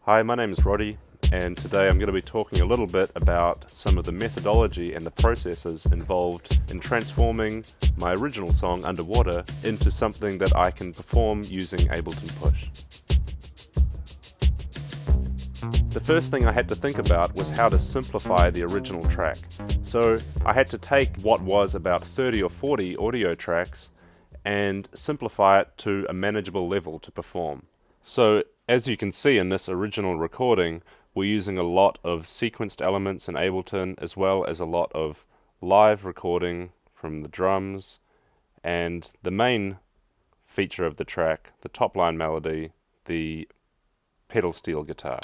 Hi, my name is Rodi, and today I'm going to be talking a little bit about some of the methodology and the processes involved in transforming my original song Underwater into something that I can perform using Ableton Push. The first thing I had to think about was how to simplify the original track. So I had to take what was about 30 or 40 audio tracks and simplify it to a manageable level to perform. So as you can see in this original recording, we're using a lot of sequenced elements in Ableton, as well as a lot of live recording from the drums, and the main feature of the track, the top line melody, the pedal steel guitar.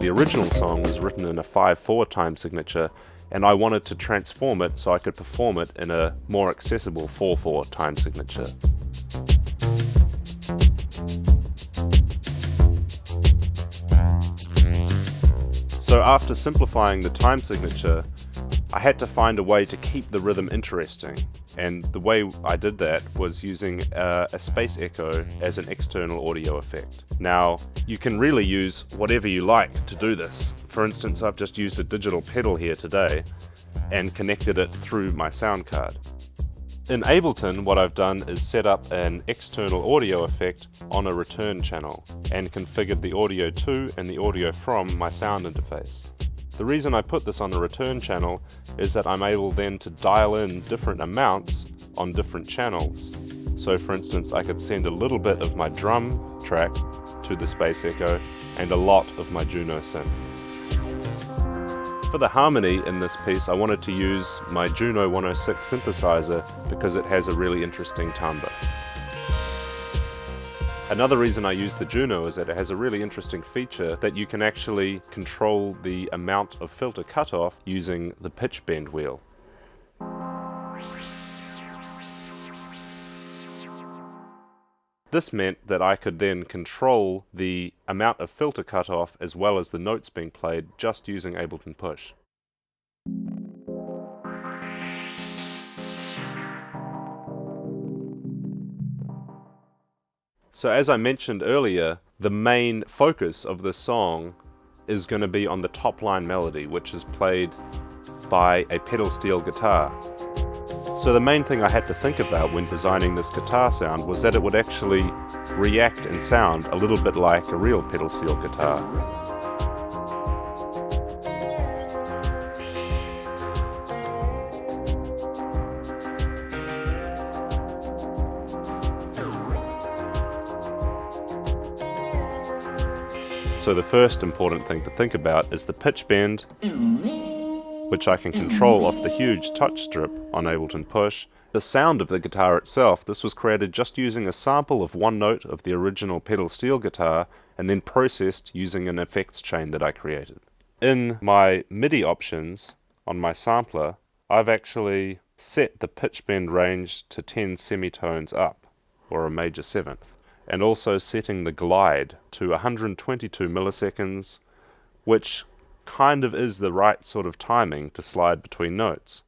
The original song was written in a 5/4 time signature, and I wanted to transform it so I could perform it in a more accessible 4/4 time signature. So after simplifying the time signature, I had to find a way to keep the rhythm interesting, and the way I did that was using a space echo as an external audio effect. Now, you can really use whatever you like to do this. For instance, I've just used a digital pedal here today and connected it through my sound card. In Ableton, what I've done is set up an external audio effect on a return channel and configured the audio to and the audio from my sound interface. The reason I put this on the return channel is that I'm able then to dial in different amounts on different channels. So for instance, I could send a little bit of my drum track to the space echo and a lot of my Juno synth. For the harmony in this piece, I wanted to use my Juno 106 synthesizer because it has a really interesting timbre. Another reason I use the Juno is that it has a really interesting feature that you can actually control the amount of filter cutoff using the pitch bend wheel. This meant that I could then control the amount of filter cutoff as well as the notes being played just using Ableton Push. So as I mentioned earlier, the main focus of this song is going to be on the top line melody, which is played by a pedal steel guitar. So the main thing I had to think about when designing this guitar sound was that it would actually react and sound a little bit like a real pedal steel guitar. So the first important thing to think about is the pitch bend, which I can control off the huge touch strip on Ableton Push. The sound of the guitar itself, this was created just using a sample of one note of the original pedal steel guitar and then processed using an effects chain that I created. In my MIDI options on my sampler, I've actually set the pitch bend range to 10 semitones up, or a major seventh, and also setting the glide to 122 milliseconds, which kind of is the right sort of timing to slide between notes.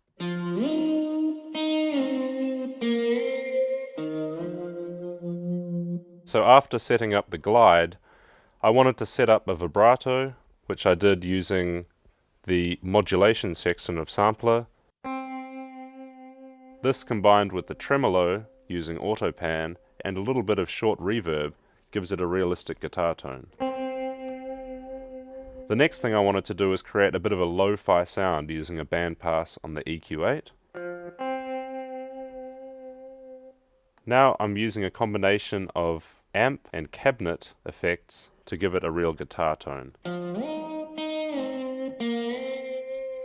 So after setting up the glide, I wanted to set up a vibrato, which I did using the modulation section of Sampler. This combined with the tremolo using AutoPan and a little bit of short reverb gives it a realistic guitar tone. The next thing I wanted to do is create a bit of a lo-fi sound using a bandpass on the EQ8. Now I'm using a combination of amp and cabinet effects to give it a real guitar tone,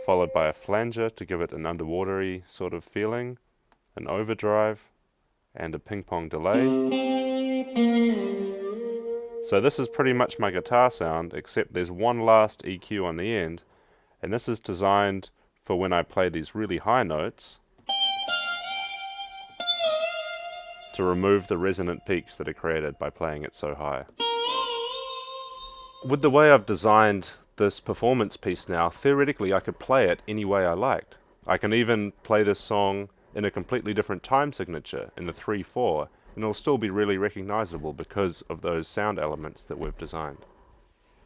followed by a flanger to give it an underwatery sort of feeling, an overdrive, and a ping pong delay. So this is pretty much my guitar sound, except there's one last EQ on the end, and this is designed for when I play these really high notes to remove the resonant peaks that are created by playing it so high. With the way I've designed this performance piece now, theoretically I could play it any way I liked. I can even play this song in a completely different time signature, in the 3/4, and it'll still be really recognizable because of those sound elements that we've designed.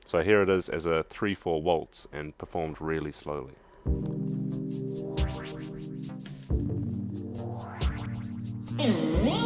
So here it is as a 3/4 waltz and performed really slowly. Mm-hmm.